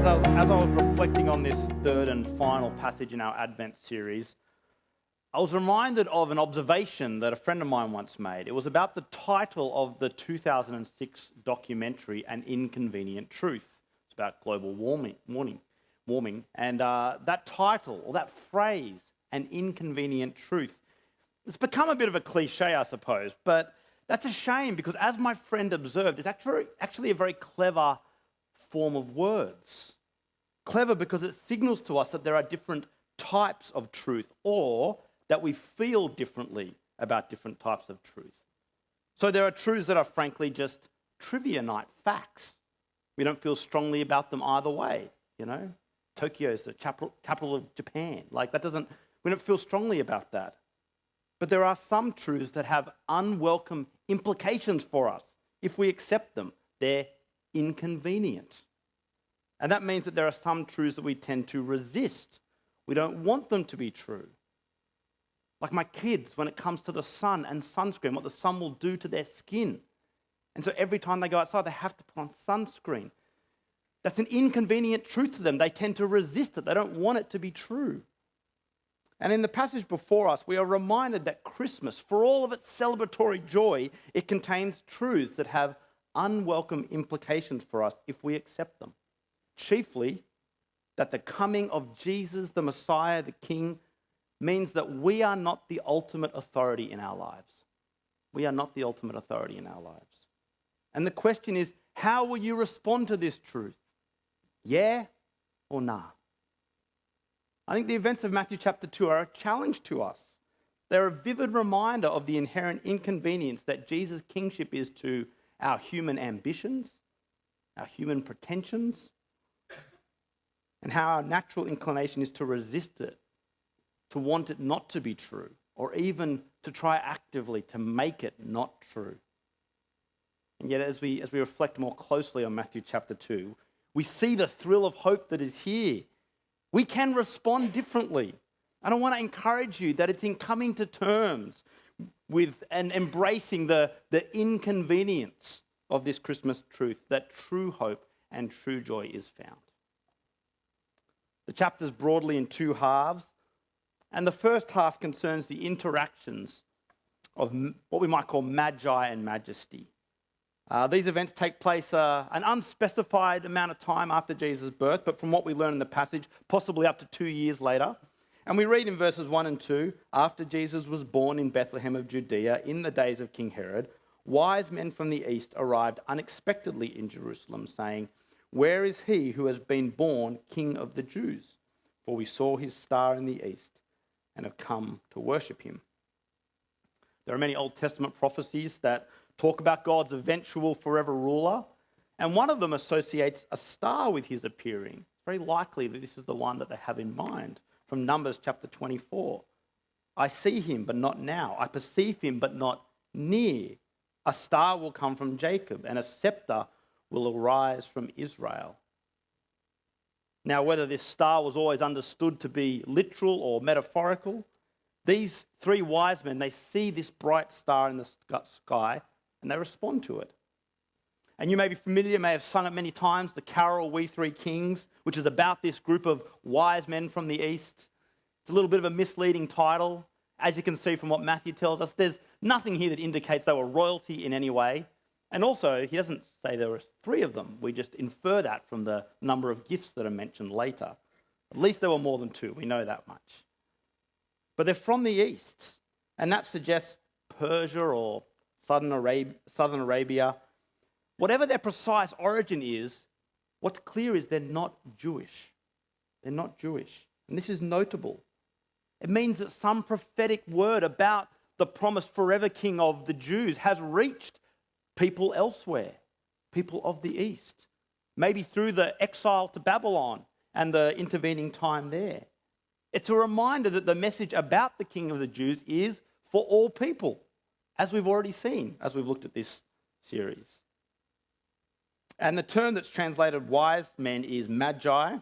As I was reflecting on this third and final passage in our Advent series, I was reminded of an observation that a friend of mine once made. It was about the title of the 2006 documentary, An Inconvenient Truth. It's about global warming. And that title, or that phrase, An Inconvenient Truth, it's become a bit of a cliche, I suppose, but that's a shame because, as my friend observed, it's actually a very clever form of words. Clever because it signals to us that there are different types of truth, or that we feel differently about different types of truth. So there are truths that are frankly just trivia night facts. We don't feel strongly about them either way, you know. Tokyo is the capital of Japan. We don't feel strongly about that. But there are some truths that have unwelcome implications for us if we accept them. They're inconvenient. And that means that there are some truths that we tend to resist. We don't want them to be true. Like my kids, when it comes to the sun and sunscreen, what the sun will do to their skin. And so every time they go outside, they have to put on sunscreen. That's an inconvenient truth to them. They tend to resist it. They don't want it to be true. And in the passage before us, we are reminded that Christmas, for all of its celebratory joy, it contains truths that have unwelcome implications for us if we accept them. Chiefly, that the coming of Jesus, the Messiah, the King, means that we are not the ultimate authority in our lives. We are not the ultimate authority in our lives. And the question is, how will you respond to this truth? Yeah or nah? I think the events of Matthew chapter 2 are a challenge to us. They're a vivid reminder of the inherent inconvenience that Jesus' kingship is to our human ambitions, our human pretensions, and how our natural inclination is to resist it, to want it not to be true, or even to try actively to make it not true. And yet, as we reflect more closely on Matthew chapter 2, we see the thrill of hope that is here. We can respond differently. And I want to encourage you that it's in coming to terms with and embracing the inconvenience of this Christmas truth that true hope and true joy is found. The chapter's broadly in two halves, and the first half concerns the interactions of what we might call magi and majesty. These events take place an unspecified amount of time after Jesus' birth, but from what we learn in the passage, possibly up to 2 years later. And we read in verses 1 and 2, after Jesus was born in Bethlehem of Judea in the days of King Herod, wise men from the east arrived unexpectedly in Jerusalem, saying, "Where is he who has been born King of the Jews? For we saw his star in the east and have come to worship him." There are many Old Testament prophecies that talk about God's eventual forever ruler, and one of them associates a star with his appearing. It's very likely that this is the one that they have in mind from Numbers chapter 24. "I see him, but not now. I perceive him, but not near. A star will come from Jacob, and a scepter will arise from Israel." Now, whether this star was always understood to be literal or metaphorical, these three wise men, they see this bright star in the sky and they respond to it. And you may be familiar, may have sung it many times, the carol, We Three Kings, which is about this group of wise men from the east. It's a little bit of a misleading title. As you can see from what Matthew tells us, there's nothing here that indicates they were royalty in any way. And also, he doesn't say there were three of them. We just infer that from the number of gifts that are mentioned later. At least there were more than two. We know that much. But they're from the east, and that suggests Persia or Southern Arabia. Whatever their precise origin is, what's clear is they're not Jewish. They're not Jewish. And this is notable. It means that some prophetic word about the promised forever king of the Jews has reached people elsewhere, people of the east, maybe through the exile to Babylon and the intervening time there. It's a reminder that the message about the King of the Jews is for all people, as we've already seen, as we've looked at this series. And the term that's translated wise men is magi,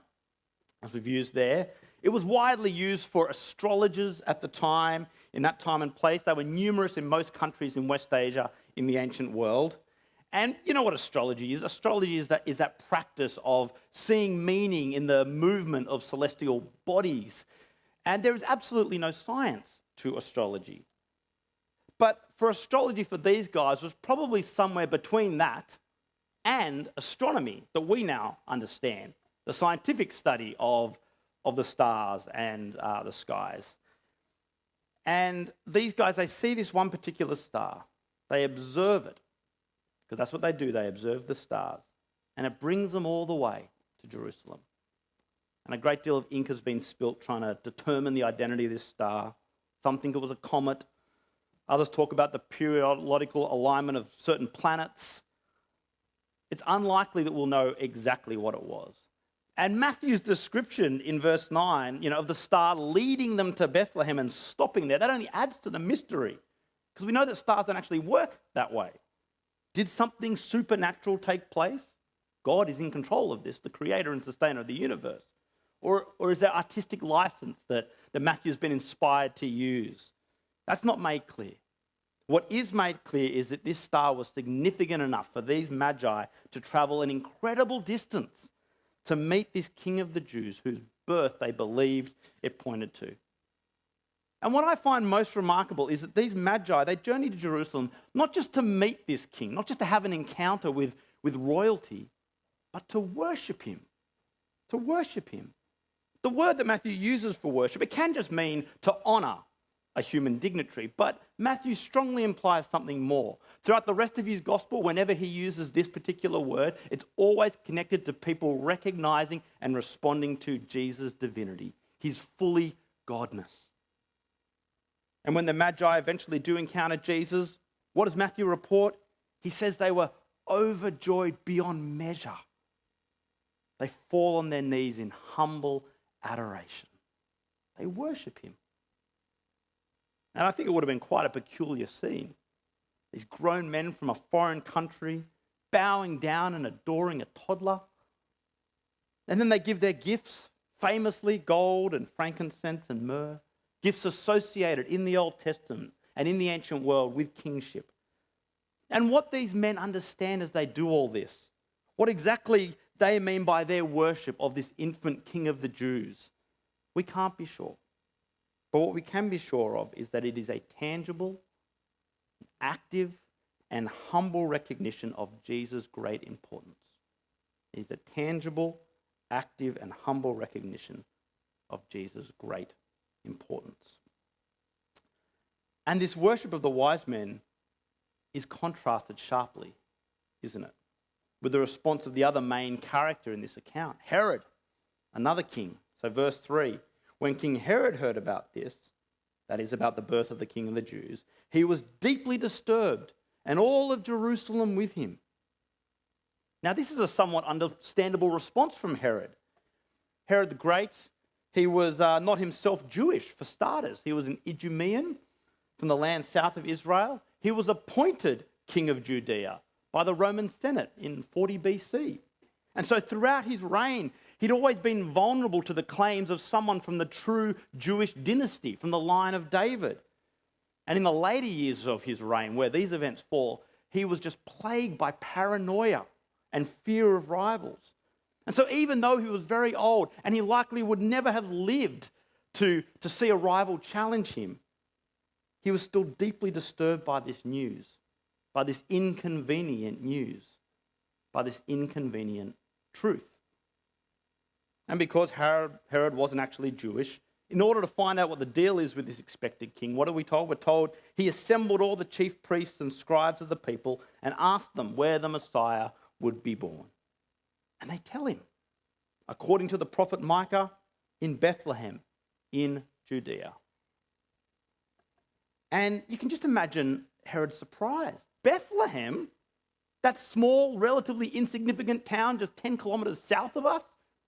as we've used there. It was widely used for astrologers at the time, in that time and place. They were numerous in most countries in West Asia in the ancient world. And you know what astrology is? Astrology is that practice of seeing meaning in the movement of celestial bodies. And there is absolutely no science to astrology. But for astrology for these guys was probably somewhere between that and astronomy that we now understand, the scientific study of the stars and the skies. And these guys, they see this one particular star. They observe it, because that's what they do. They observe the stars. And it brings them all the way to Jerusalem. And a great deal of ink has been spilt trying to determine the identity of this star. Some think it was a comet. Others talk about the periodical alignment of certain planets. It's unlikely that we'll know exactly what it was. And Matthew's description in verse 9, of the star leading them to Bethlehem and stopping there, that only adds to the mystery. Because we know that stars don't actually work that way. Did something supernatural take place? God is in control of this, the creator and sustainer of the universe. Or is there artistic license that Matthew's been inspired to use? That's not made clear. What is made clear is that this star was significant enough for these magi to travel an incredible distance to meet this King of the Jews whose birth they believed it pointed to. And what I find most remarkable is that these magi, they journeyed to Jerusalem not just to meet this king, not just to have an encounter with royalty, but to worship him. To worship him. The word that Matthew uses for worship, it can just mean to honour a human dignitary, but Matthew strongly implies something more. Throughout the rest of his gospel, whenever he uses this particular word, it's always connected to people recognising and responding to Jesus' divinity, his fully godness. And when the Magi eventually do encounter Jesus, what does Matthew report? He says they were overjoyed beyond measure. They fall on their knees in humble adoration. They worship him. And I think it would have been quite a peculiar scene. These grown men from a foreign country bowing down and adoring a toddler. And then they give their gifts, famously gold and frankincense and myrrh, gifts associated in the Old Testament and in the ancient world with kingship. And what these men understand as they do all this, what exactly they mean by their worship of this infant King of the Jews, we can't be sure. But what we can be sure of is that it is a tangible, active, and humble recognition of Jesus' great importance. It is a tangible, active, and humble recognition of Jesus' great importance. And this worship of the wise men is contrasted sharply, isn't it, with the response of the other main character in this account, Herod, another king. So verse 3, when King Herod heard about this, that is about the birth of the King of the Jews, he was deeply disturbed, and all of Jerusalem with him. Now this is a somewhat understandable response from Herod. Herod the Great, he was not himself Jewish, for starters. He was an Idumean from the land south of Israel. He was appointed king of Judea by the Roman Senate in 40 BC. And so throughout his reign, he'd always been vulnerable to the claims of someone from the true Jewish dynasty, from the line of David. And in the later years of his reign, where these events fall, he was just plagued by paranoia and fear of rivals. And so even though he was very old, and he likely would never have lived to see a rival challenge him, he was still deeply disturbed by this news, by this inconvenient news, by this inconvenient truth. And because Herod wasn't actually Jewish, in order to find out what the deal is with this expected king, what are we told? We're told he assembled all the chief priests and scribes of the people and asked them where the Messiah would be born. And they tell him, according to the prophet Micah, in Bethlehem, in Judea. And you can just imagine Herod's surprise. Bethlehem, that small, relatively insignificant town just 10 kilometers south of us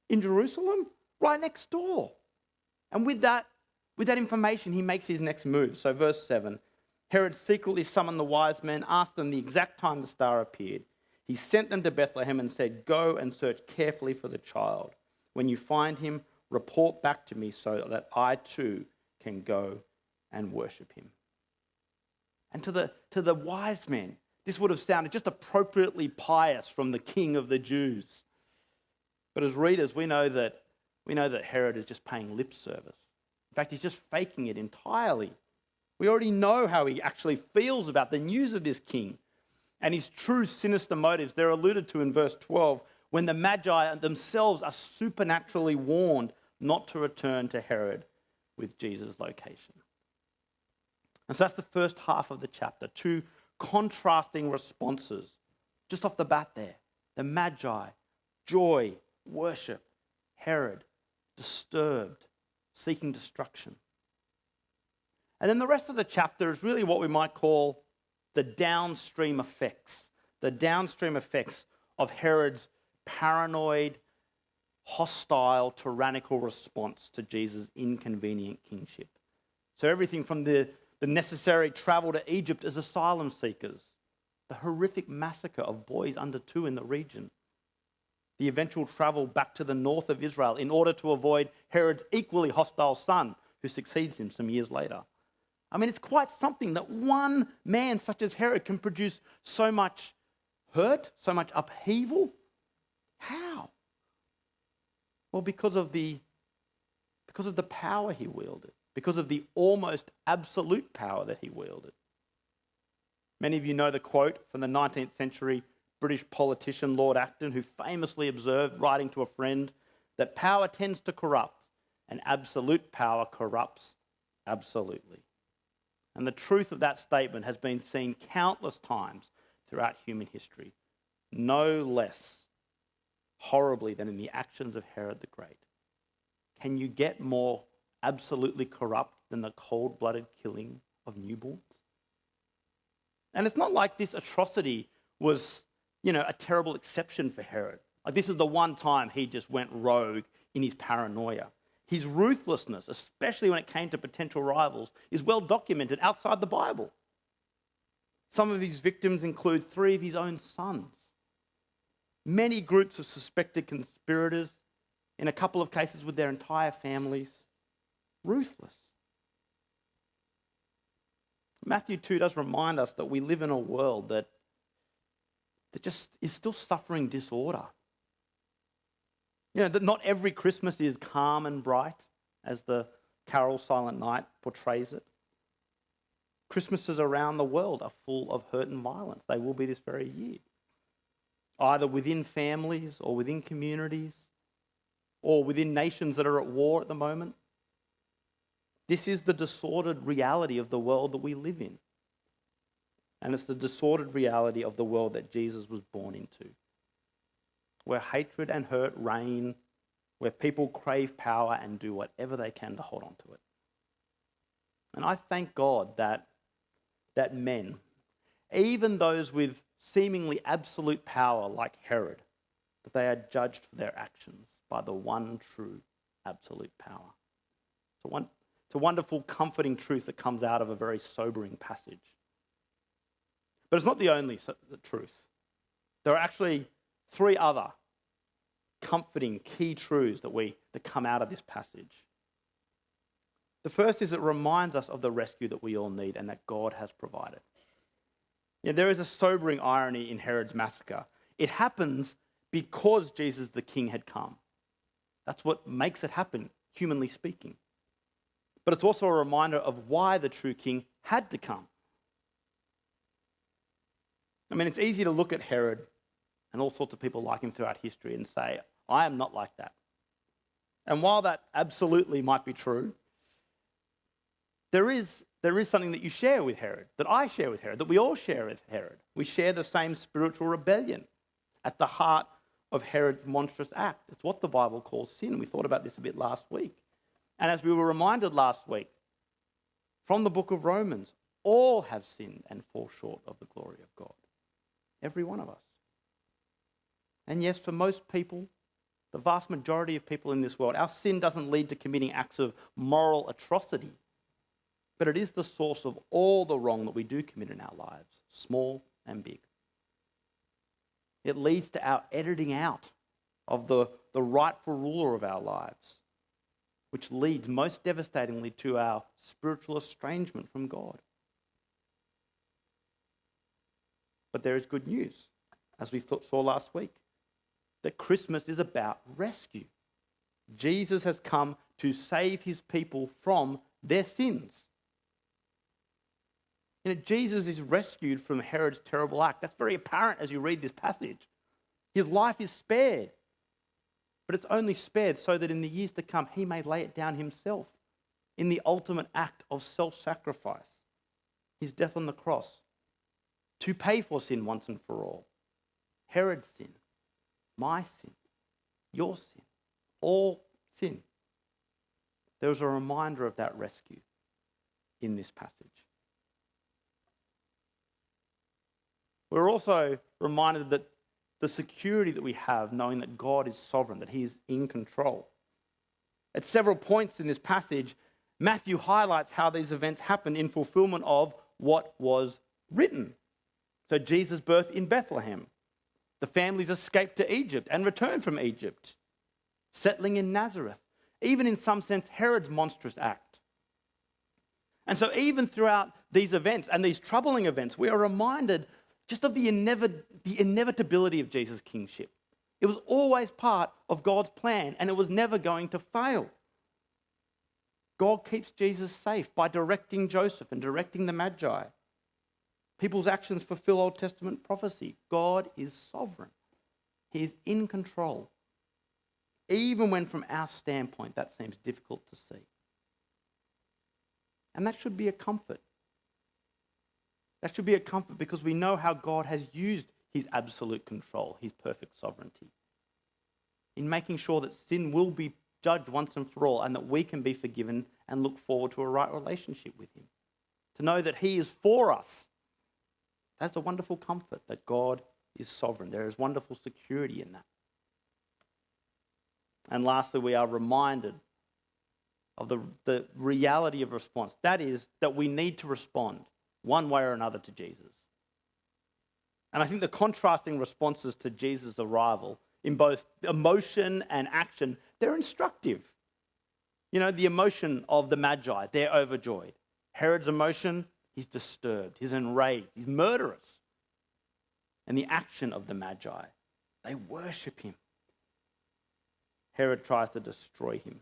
in Jerusalem, right next door. And with that information, he makes his next move. So verse 7, Herod secretly summoned the wise men, asked them the exact time the star appeared. He sent them to Bethlehem and said, "Go and search carefully for the child. When you find him, report back to me so that I too can go and worship him." And to the wise men, This would have sounded just appropriately pious from the king of the Jews. But as readers, we know that Herod is just paying lip service. In fact, he's just faking it entirely. We already know how he actually feels about the news of this king and his true sinister motives. They're alluded to in verse 12 when the Magi themselves are supernaturally warned not to return to Herod with Jesus' location. And so that's the first half of the chapter, two contrasting responses just off the bat there. The Magi, joy, worship. Herod, disturbed, seeking destruction. And then the rest of the chapter is really what we might call the downstream effects of Herod's paranoid, hostile, tyrannical response to Jesus' inconvenient kingship. So everything from the necessary travel to Egypt as asylum seekers, the horrific massacre of boys under 2 in the region, the eventual travel back to the north of Israel in order to avoid Herod's equally hostile son who succeeds him some years later. I mean, it's quite something that one man such as Herod can produce so much hurt, so much upheaval. How? Well, because of the power he wielded, because of the almost absolute power that he wielded. Many of you know the quote from the 19th century British politician Lord Acton, who famously observed, writing to a friend, that power tends to corrupt and absolute power corrupts absolutely. And the truth of that statement has been seen countless times throughout human history, no less horribly than in the actions of Herod the Great. Can you get more absolutely corrupt than the cold-blooded killing of newborns? And it's not like this atrocity was, a terrible exception for Herod. Like this is the one time he just went rogue in his paranoia. His ruthlessness, especially when it came to potential rivals, is well documented outside the Bible. Some of his victims include 3 of his own sons, many groups of suspected conspirators, in a couple of cases with their entire families. Ruthless. Matthew 2 does remind us that we live in a world that just is still suffering disorder. That not every Christmas is calm and bright, as the carol Silent Night portrays it. Christmases around the world are full of hurt and violence. They will be this very year. Either within families or within communities or within nations that are at war at the moment. This is the disordered reality of the world that we live in. And it's the disordered reality of the world that Jesus was born into, where hatred and hurt reign, where people crave power and do whatever they can to hold on to it. And I thank God that men, even those with seemingly absolute power like Herod, that they are judged for their actions by the one true absolute power. It's a wonderful, comforting truth that comes out of a very sobering passage. But it's not the only truth. There are actually 3 other comforting key truths that come out of this passage. The first is it reminds us of the rescue that we all need and that God has provided. There is a sobering irony in Herod's massacre. It happens because Jesus the King had come. That's what makes it happen, humanly speaking. But it's also a reminder of why the true King had to come. I mean, it's easy to look at Herod and all sorts of people like him throughout history and say, I am not like that. And while that absolutely might be true, there is something that you share with Herod, that I share with Herod, that we all share with Herod. We share the same spiritual rebellion at the heart of Herod's monstrous act. It's what the Bible calls sin. We thought about this a bit last week. And as we were reminded last week, from the book of Romans, all have sinned and fall short of the glory of God. Every one of us. And yes, for most people, the vast majority of people in this world, our sin doesn't lead to committing acts of moral atrocity, but it is the source of all the wrong that we do commit in our lives, small and big. It leads to our editing out of the rightful ruler of our lives, which leads most devastatingly to our spiritual estrangement from God. But there is good news, as we saw last week, that Christmas is about rescue. Jesus has come to save his people from their sins. Jesus is rescued from Herod's terrible act. That's very apparent as you read this passage. His life is spared, but it's only spared so that in the years to come he may lay it down himself in the ultimate act of self-sacrifice, his death on the cross, to pay for sin once and for all. Herod's sin, my sin, your sin, all sin. There is a reminder of that rescue in this passage. We're also reminded that the security that we have knowing that God is sovereign, that he is in control. At several points in this passage, Matthew highlights how these events happened in fulfillment of what was written. So Jesus' birth in Bethlehem, the family's escape to Egypt and return from Egypt, settling in Nazareth, even in some sense Herod's monstrous act. And so even throughout these events and these troubling events, we are reminded just of the inevitability of Jesus' kingship. It was always part of God's plan and it was never going to fail. God keeps Jesus safe by directing Joseph and directing the Magi. People's actions fulfill Old Testament prophecy. God is sovereign. He is in control. Even when from our standpoint that seems difficult to see. And that should be a comfort. That should be a comfort because we know how God has used his absolute control, his perfect sovereignty, in making sure that sin will be judged once and for all and that we can be forgiven and look forward to a right relationship with him. To know that he is for us. That's a wonderful comfort that God is sovereign. There is wonderful security in that. And lastly, we are reminded of the reality of response. That is, that we need to respond one way or another to Jesus. And I think the contrasting responses to Jesus' arrival in both emotion and action, they're instructive. You know, the emotion of the Magi, they're overjoyed. Herod's emotion, he's disturbed, he's enraged, he's murderous. And the action of the Magi, they worship him. Herod tries to destroy him.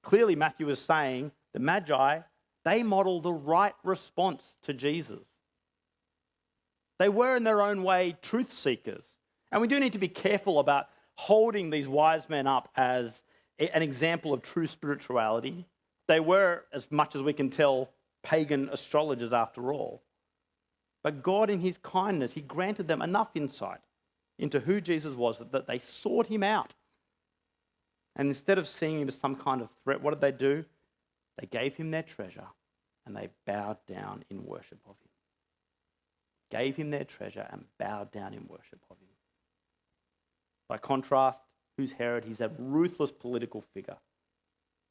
Clearly, Matthew is saying the Magi, they model the right response to Jesus. They were, in their own way, truth seekers. And we do need to be careful about holding these wise men up as an example of true spirituality. They were, as much as we can tell, pagan astrologers after all. But God, in his kindness, he granted them enough insight into who Jesus was that they sought him out. And instead of seeing him as some kind of threat, what did they do? They gave him their treasure and they bowed down in worship of him. Gave him their treasure and bowed down in worship of him. By contrast, who's Herod? He's a ruthless political figure.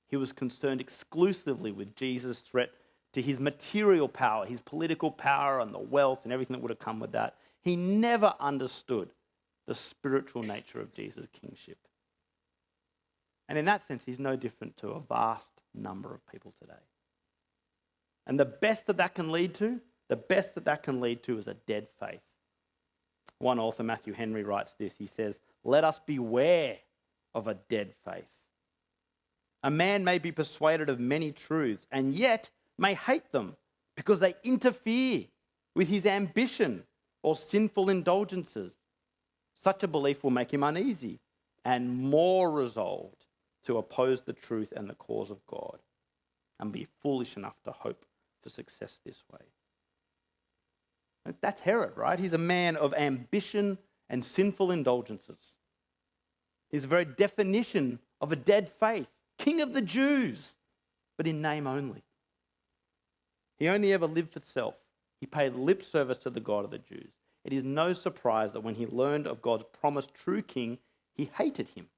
He was concerned exclusively with Jesus' threat to his material power, his political power and the wealth and everything that would have come with that. He never understood the spiritual nature of Jesus' kingship. And in that sense, he's no different to a vast number of people today. And the best that can lead to is a dead faith. One author, Matthew Henry, writes this. He says, "Let us beware of a dead faith. A man may be persuaded of many truths and yet may hate them because they interfere with his ambition or sinful indulgences. Such a belief will make him uneasy and more resolved to oppose the truth and the cause of God and be foolish enough to hope for success this way." That's Herod, right? He's a man of ambition and sinful indulgences. He's the very definition of a dead faith. King of the Jews, but in name only. He only ever lived for self. He paid lip service to the God of the Jews. It is no surprise that when he learned of God's promised true king, he hated him.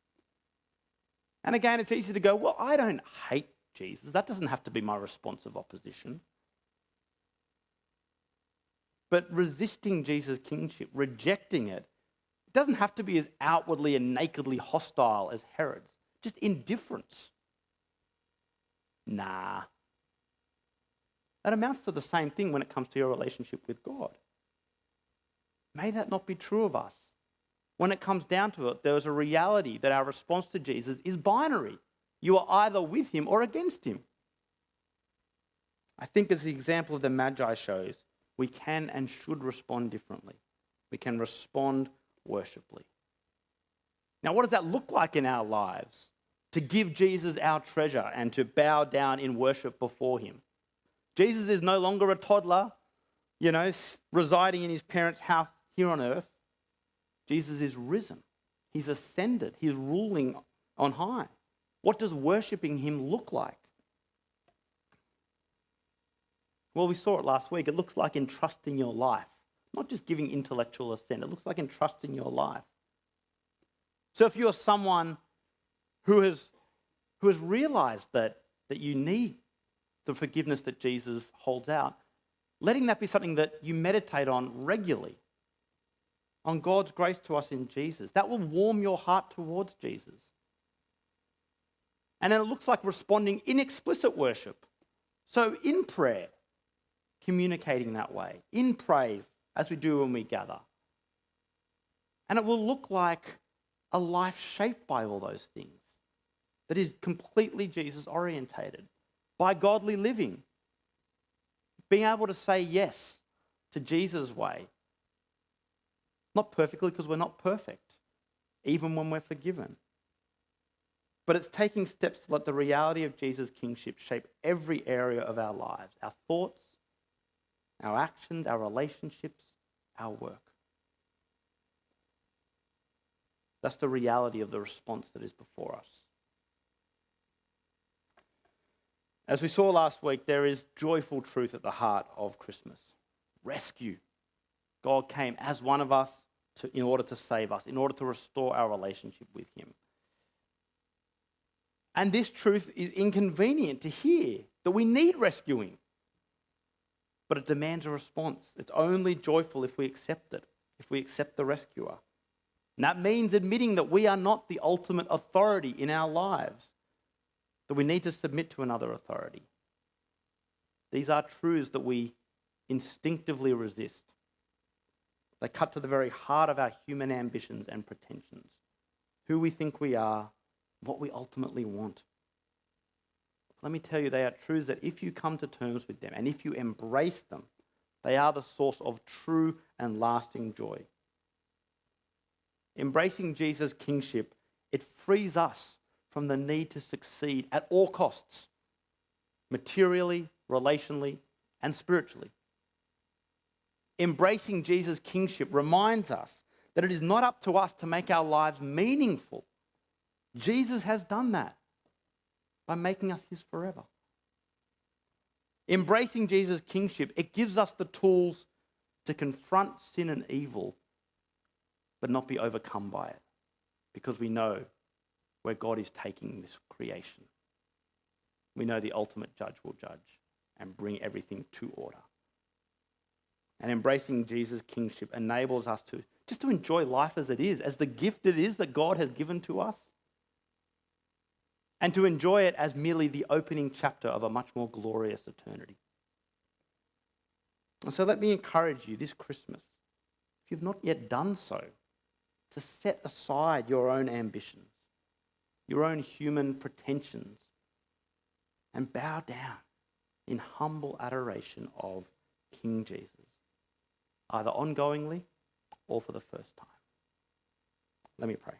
And again, it's easy to go, well, I don't hate Jesus. That doesn't have to be my response of opposition. But resisting Jesus' kingship, rejecting it, it doesn't have to be as outwardly and nakedly hostile as Herod's. Just indifference. Nah. That amounts to the same thing when it comes to your relationship with God. May that not be true of us. When it comes down to it, there is a reality that our response to Jesus is binary. You are either with him or against him. I think as the example of the Magi shows, we can and should respond differently. We can respond worshipfully. Now, what does that look like in our lives? To give Jesus our treasure and to bow down in worship before him. Jesus is no longer a toddler, residing in his parents' house here on earth. Jesus is risen. He's ascended. He's ruling on high. What does worshipping him look like? Well, we saw it last week. It looks like entrusting your life, not just giving intellectual assent. It looks like entrusting your life. So if you're someone who has realized that you need the forgiveness that Jesus holds out, letting that be something that you meditate on regularly, on God's grace to us in Jesus, that will warm your heart towards Jesus. And then it looks like responding in explicit worship. So in prayer, communicating that way, in praise, as we do when we gather. And it will look like a life shaped by all those things, that is completely Jesus orientated, by godly living, being able to say yes to Jesus' way. Not perfectly, because we're not perfect, even when we're forgiven. But it's taking steps to let the reality of Jesus' kingship shape every area of our lives, our thoughts, our actions, our relationships, our work. That's the reality of the response that is before us. As we saw last week, there is joyful truth at the heart of Christmas. Rescue. God came as one of us in order to save us, in order to restore our relationship with him. And this truth is inconvenient to hear, that we need rescuing. But it demands a response. It's only joyful if we accept it, if we accept the rescuer. And that means admitting that we are not the ultimate authority in our lives, that we need to submit to another authority. These are truths that we instinctively resist. They cut to the very heart of our human ambitions and pretensions, who we think we are, what we ultimately want. Let me tell you, they are truths that if you come to terms with them and if you embrace them, they are the source of true and lasting joy. Embracing Jesus' kingship, it frees us from the need to succeed at all costs, materially, relationally, and spiritually. Embracing Jesus' kingship reminds us that it is not up to us to make our lives meaningful. Jesus has done that by making us his forever. Embracing Jesus' kingship, it gives us the tools to confront sin and evil, but not be overcome by it, because we know where God is taking this creation. We know the ultimate judge will judge and bring everything to order. And embracing Jesus' kingship enables us to just to enjoy life as it is, as the gift it is that God has given to us, and to enjoy it as merely the opening chapter of a much more glorious eternity. And so let me encourage you this Christmas, if you've not yet done so, to set aside your own ambitions, your own human pretensions, and bow down in humble adoration of King Jesus, either ongoingly or for the first time. Let me pray.